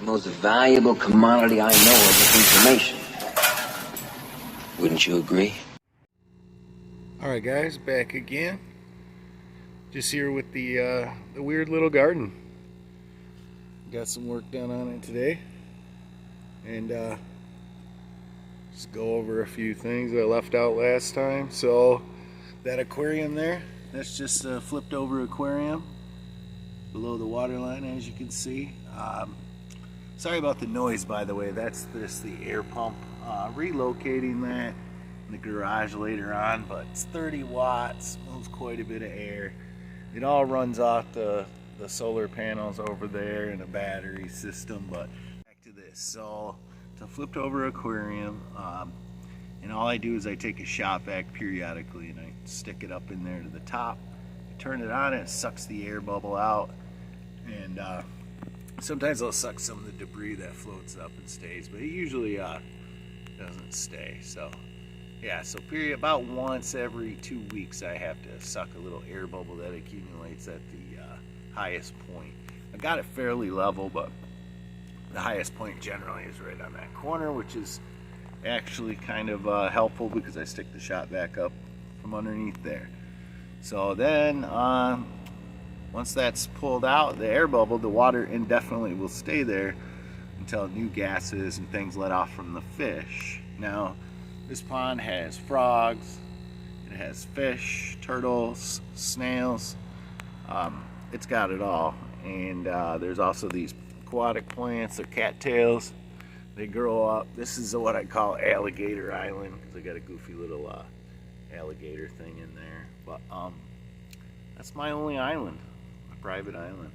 most valuable commodity I know of is information. Wouldn't you agree? Alright guys, back again. Just here with the weird little garden. Got some work done on it today. And just go over a few things I left out last time. So that aquarium there, that's just a flipped over aquarium below the water line, as you can see. Sorry about the noise, by the way. That's just the air pump. Relocating that in the garage later on, but it's 30 watts, moves quite a bit of air. It all runs off the solar panels over there and a battery system. But back to this. So it's a flipped over aquarium, and all I do is I take a shop vac periodically and I stick it up in there to the top. I turn it on and it sucks the air bubble out, and sometimes I'll suck some of the debris that floats up and stays, but it usually doesn't stay. So yeah, so about once every 2 weeks I have to suck a little air bubble that accumulates at the highest point. I got it fairly level, but the highest point generally is right on that corner, which is actually kind of helpful because I stick the shop vac up from underneath there. So then once that's pulled out, the air bubble, the water indefinitely will stay there until new gases and things let off from the fish. Now, this pond has frogs, it has fish, turtles, snails, it's got it all. And there's also these aquatic plants, they're cattails. They grow up. This is what I call Alligator Island because I got a goofy little alligator thing in there. But that's my only island, my private island.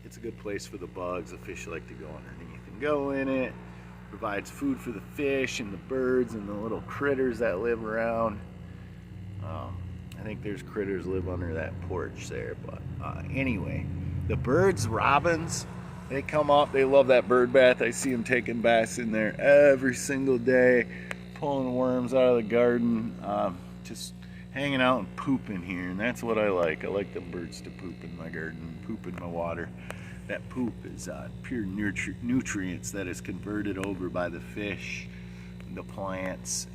It's a good place for the bugs. The fish like to go underneath and go in it. Provides food for the fish and the birds and the little critters that live around. I think there's critters live under that porch there, but anyway, the birds, robins, they come up, they love that bird bath. I see them taking baths in there every single day, pulling worms out of the garden, just hanging out and pooping here, and that's what I like. I like the birds to poop in my garden, poop in my water. That poop is pure nutrients that is converted over by the fish, the plants.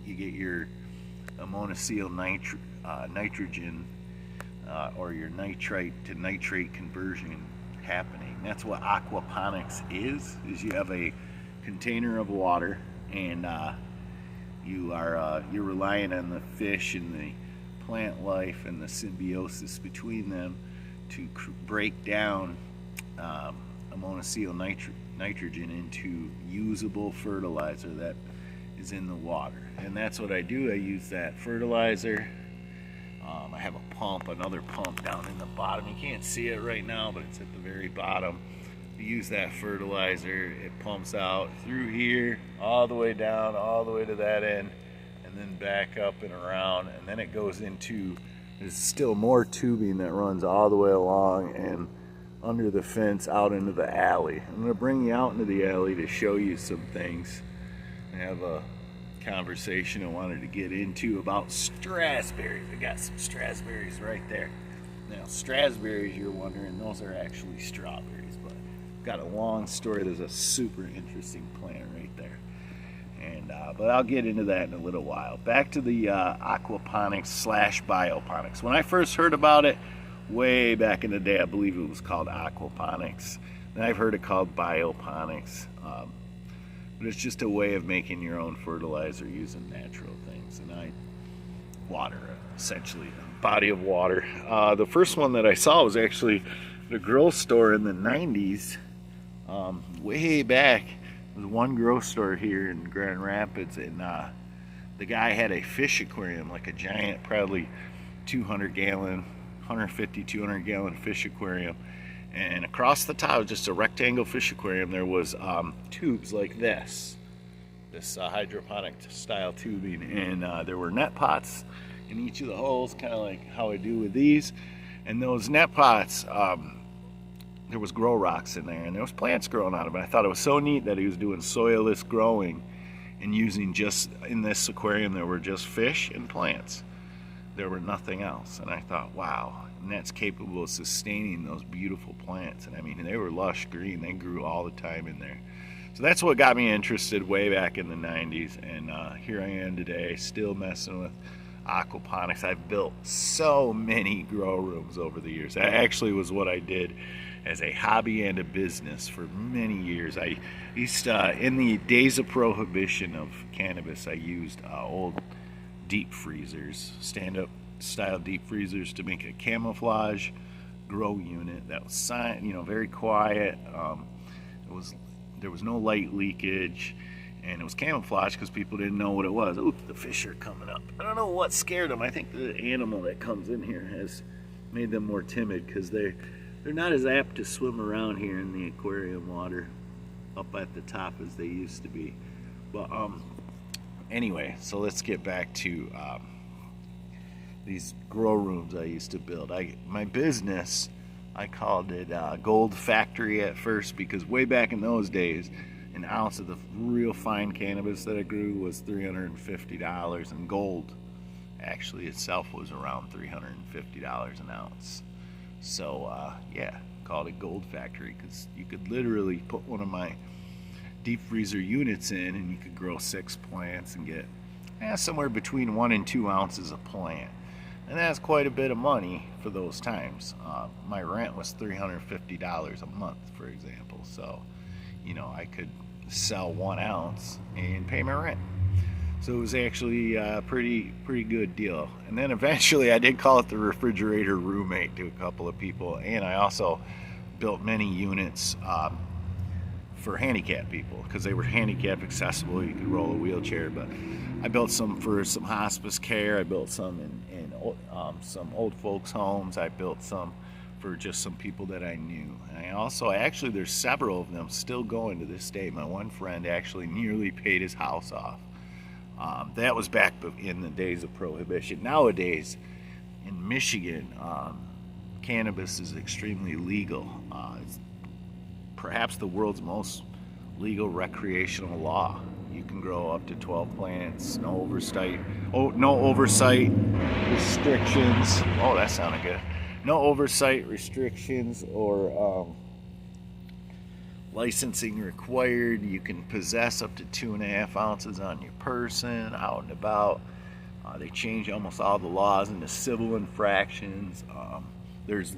You get your ammoniaceal nitrogen or your nitrite to nitrate conversion happening. That's what aquaponics is you have a container of water, and you're relying on the fish and the plant life and the symbiosis between them to break down ammoniaceal nitrogen into usable fertilizer that is in the water. And that's what I do. I use that fertilizer. I have a pump, another pump down in the bottom. You can't see it right now, but it's at the very bottom. You use that fertilizer, it pumps out through here, all the way down, all the way to that end, and then back up and around, and then it goes into, there's still more tubing that runs all the way along and under the fence out into the alley. I'm going to bring you out into the alley to show you some things. I have a conversation I wanted to get into about strazzberries. I got some strazzberries right there. Now, strazzberries, you're wondering, those are actually strawberries, but I've got a long story. There's a super interesting plant right there. And but I'll get into that in a little while. Back to the aquaponics slash bioponics. When I first heard about it, way back in the day, I believe it was called aquaponics. Then I've heard it called bioponics. But it's just a way of making your own fertilizer using natural things. And water, essentially, a body of water. The first one that I saw was actually the grow store in the 90s. Way back, there was one grow store here in Grand Rapids, and the guy had a fish aquarium, like a giant, probably 200-gallon, 150, 200-gallon fish aquarium. And across the top, just a rectangle fish aquarium, there was tubes like this hydroponic style tubing, and there were net pots in each of the holes, kind of like how I do with these. And those net pots, there was grow rocks in there, and there was plants growing out of it. I thought it was so neat that he was doing soilless growing and using just, in this aquarium there were just fish and plants. there were nothing else. And I thought, wow, and that's capable of sustaining those beautiful plants. And I mean, they were lush green, they grew all the time in there. So that's what got me interested way back in the 90s, and here I am today, still messing with aquaponics. I've built so many grow rooms over the years. That actually was what I did as a hobby and a business for many years. I used in the days of prohibition of cannabis, I used old deep freezers, stand-up style deep freezers, to make a camouflage grow unit that was, very quiet. There was no light leakage, and it was camouflage because people didn't know what it was. Ooh, the fish are coming up. I don't know what scared them. I think the animal that comes in here has made them more timid, because they're not as apt to swim around here in the aquarium water up at the top as they used to be. But anyway, so let's get back to these grow rooms I used to build. My business, I called it Gold Factory at first, because way back in those days, an ounce of the real fine cannabis that I grew was $350, and gold actually itself was around $350 an ounce. So yeah, called it Gold Factory, because you could literally put one of my deep freezer units in and you could grow 6 plants and get somewhere between 1 and 2 ounces a plant. And that's quite a bit of money for those times. My rent was $350 a month, for example. So, I could sell 1 ounce and pay my rent. So it was actually a pretty good deal. And then eventually I did call it the refrigerator roommate to a couple of people. And I also built many units for handicapped people, because they were handicap accessible. You could roll a wheelchair. But I built some for some hospice care. I built some in some old folks homes. I built some for just some people that I knew. And I also, actually, there's several of them still going to this day. My one friend actually nearly paid his house off. That was back in the days of prohibition. Nowadays, in Michigan, cannabis is extremely legal. It's perhaps the world's most legal recreational law. You can grow up to 12 plants, no oversight restrictions. Oh, that sounded good. No oversight restrictions or licensing required. You can possess up to 2.5 ounces on your person, out and about. They change almost all the laws into civil infractions. There's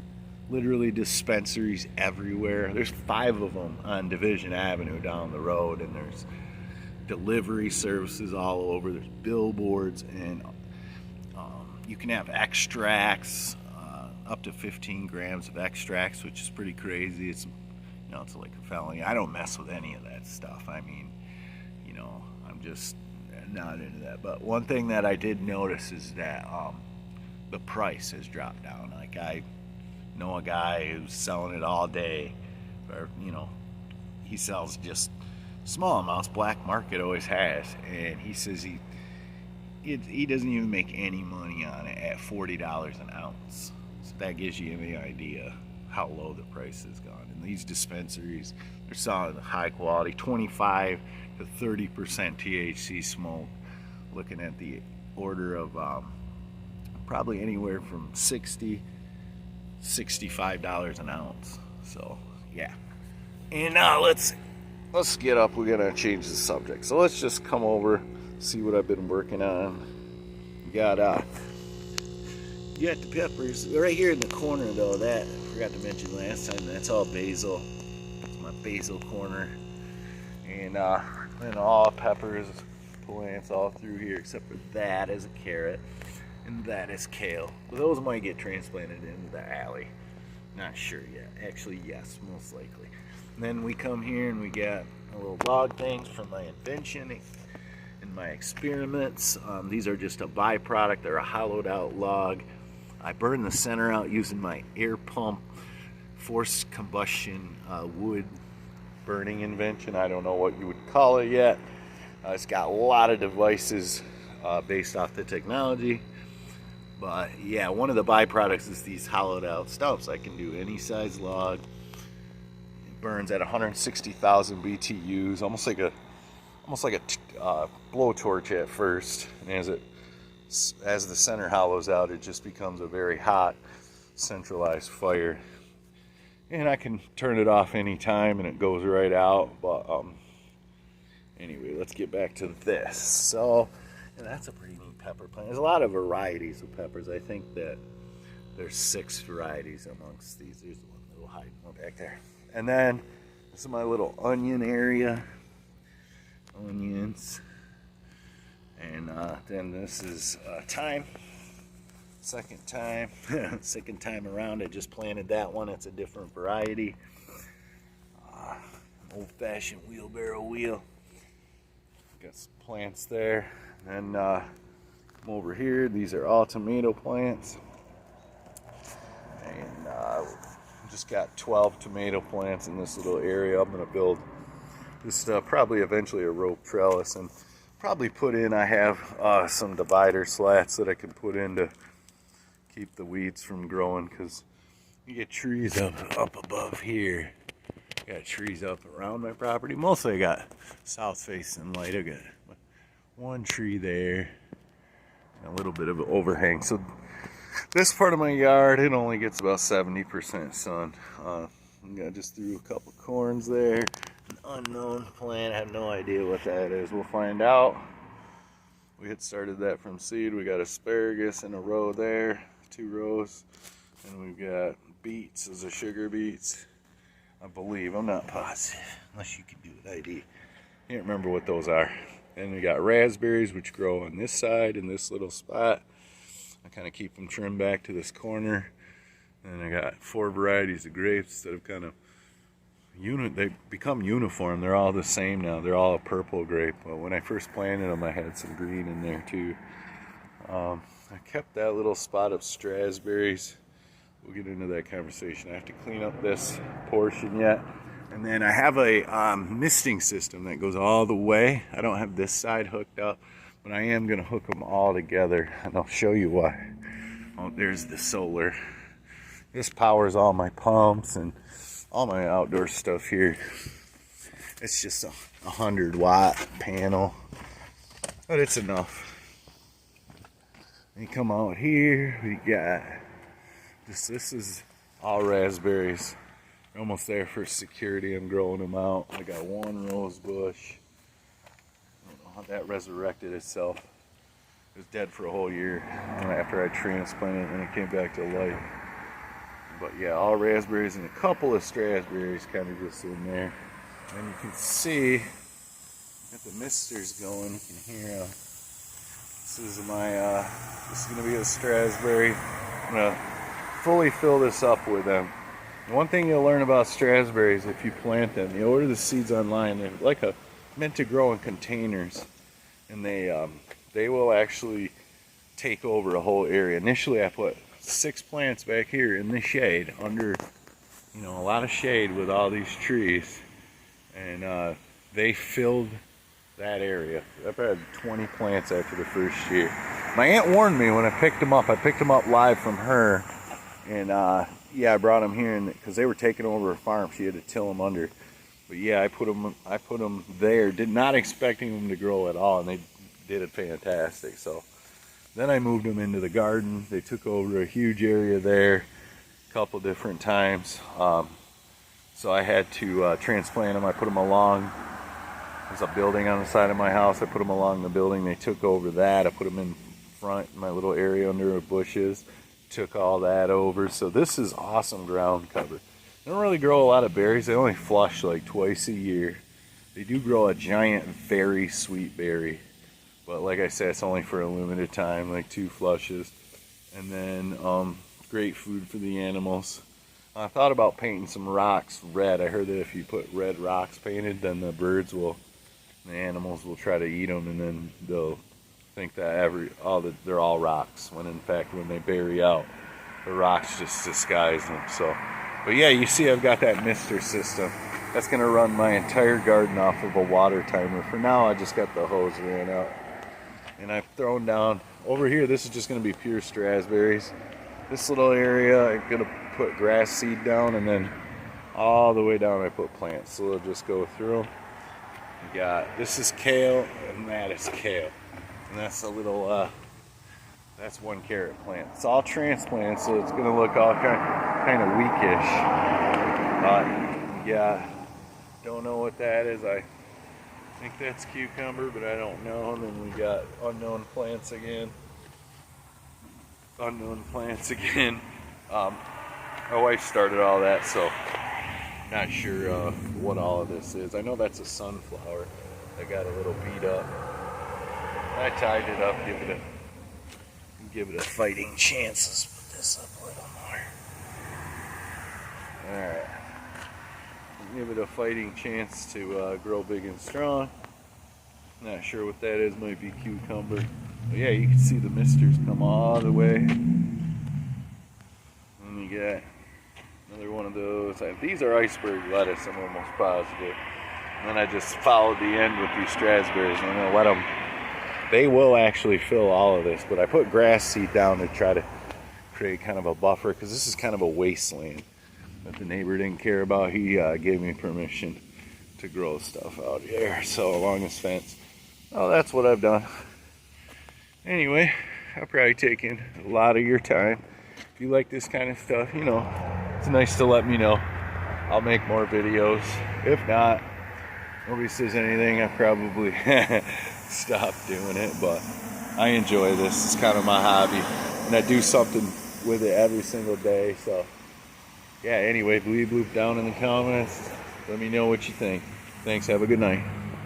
literally dispensaries everywhere. There's 5 of them on Division Avenue down the road, and there's delivery services all over. There's billboards, and you can have extracts, up to 15 grams of extracts, which is pretty crazy. It's it's like a felony. I don't mess with any of that stuff. I mean, I'm just not into that. But one thing that I did notice is that the price has dropped down. Like, I know a guy who's selling it all day, or he sells just small amounts. Black market always has, and he says he doesn't even make any money on it at $40 an ounce. So that gives you any idea how low the price has gone. And these dispensaries, they're selling high quality, 25 to 30% THC smoke, looking at the order of probably anywhere from $60, $65 an ounce. So yeah. And now let's get up. We're gonna change the subject. So let's just come over, see what I've been working on. You got the peppers right here in the corner, though. That I forgot to mention last time. That's all basil. It's my basil corner, and all peppers, plants all through here, except for that is a carrot, and that is kale. But those might get transplanted into the alley. Not sure yet. Actually, yes, most likely. And then we come here and we got a little log things from my Invention and my experiments. These are just a byproduct. They're a hollowed out log. I burn the center out using my air pump forced combustion wood burning invention. I don't know what you would call it yet. It's got a lot of devices based off the technology. But yeah, one of the byproducts is these hollowed out stumps. I can do any size log. It burns at 160,000 BTUs, almost like a blowtorch at first. And as it as the center hollows out, it just becomes a very hot centralized fire. And I can turn it off anytime and it goes right out. But anyway, let's get back to this. So, and that's a pretty neat pepper plant. There's a lot of varieties of peppers. I think that there's 6 varieties amongst these. There's one little hiding one back there. And then this is my little onion area. Onions. And then this is thyme. Second time around. I just planted that one. It's a different variety. Old-fashioned wheelbarrow wheel. Got some plants there. And then come over here. These are all tomato plants. And just got 12 tomato plants in this little area. I'm going to build this probably eventually a rope trellis, and probably put in, I have some divider slats that I can put in to keep the weeds from growing, because you get trees up above here. Got trees up around my property. Mostly I got south facing light. I got one tree there, and a little bit of an overhang. So this part of my yard, it only gets about 70% sun. I just threw a couple corns there. An unknown plant. I have no idea what that is. We'll find out. We had started that from seed. We got asparagus in a row there, 2 rows, and we've got beets. Those are sugar beets, I believe. I'm not positive, unless you can do an ID. Can't remember what those are. And we got raspberries, which grow on this side in this little spot. I kind of keep them trimmed back to this corner. And I got 4 varieties of grapes that have kind of they become uniform. They're all the same now. They're all a purple grape. But when I first planted them, I had some green in there too. I kept that little spot of strazzberries. We'll get into that conversation. I have to clean up this portion yet. And then I have a misting system that goes all the way. I don't have this side hooked up, but I am going to hook them all together, and I'll show you why. Oh, there's the solar. This powers all my pumps and all my outdoor stuff here. It's just a 100-watt panel, but it's enough. You come out here, we got this is all raspberries. They're almost there for security. I'm growing them out. I got 1 rose bush. I don't know how that resurrected itself. It was dead for a whole year after I transplanted it, and it came back to life. But yeah, all raspberries and a couple of strassberries kind of just in there. And you can see, got the misters going. You can hear this is going to be a strassberry. I'm going to fully fill this up with them. And one thing you'll learn about strassberries, if you plant them, you order the seeds online. They're meant to grow in containers, and they will actually take over a whole area. Initially, I put 6 plants back here in the shade, under a lot of shade with all these trees, and they filled that area. I've had 20 plants after the first year. My aunt warned me when I picked them up. I picked them up live from her, and yeah, I brought them here because they were taking over a farm. She had to till them under. But yeah, I put them there. Did not expecting them to grow at all, and they did it fantastic. So then I moved them into the garden. They took over a huge area there a couple different times. So I had to transplant them. I put them along. There's a building on the side of my house. I put them along the building. They took over that. I put them in front, in my little area under the bushes. Took all that over. So this is awesome ground cover. They don't really grow a lot of berries. They only flush like twice a year. They do grow a giant, very sweet berry. But like I said, it's only for a limited time, like 2 flushes. And then great food for the animals. I thought about painting some rocks red. I heard that if you put red rocks painted, then the animals will try to eat them, and then they'll think that they're all rocks, when in fact when they bury out, the rocks just disguise them. So, but yeah, you see I've got that mister system. That's going to run my entire garden off of a water timer. For now, I just got the hose ran out. And I've thrown down, over here, this is just going to be pure strassberries. This little area, I'm going to put grass seed down, and then all the way down I put plants. So they'll just go through them. This is kale, and that is kale. And that's a little That's one carrot plant. It's all transplanted, so it's gonna look all kind of weakish. Yeah, don't know what that is. I think that's cucumber, but I don't know. And then we got unknown plants again. My wife started all that, so not sure what all of this is. I know that's a sunflower that got a little beat up. I tied it up, give it a fighting chance. Let's put this up a little more. Alright. Give it a fighting chance to grow big and strong. Not sure what that is, might be cucumber. But yeah, you can see the misters come all the way. And you got another one of those. These are iceberg lettuce, I'm almost positive. And then I just followed the end with these strazzberries. I'm gonna let them, they will actually fill all of this, but I put grass seed down to try to create kind of a buffer, because this is kind of a wasteland that the neighbor didn't care about. He gave me permission to grow stuff out here, so along this fence. Oh, that's what I've done. Anyway, I've probably taken a lot of your time. If you like this kind of stuff, you know, it's nice to let me know. I'll make more videos. If not, nobody says anything, I probably stop doing it, but I enjoy this. It's kind of my hobby, and I do something with it every single day. So yeah, anyway, bleep down in the comments. Let me know what you think. Thanks, have a good night.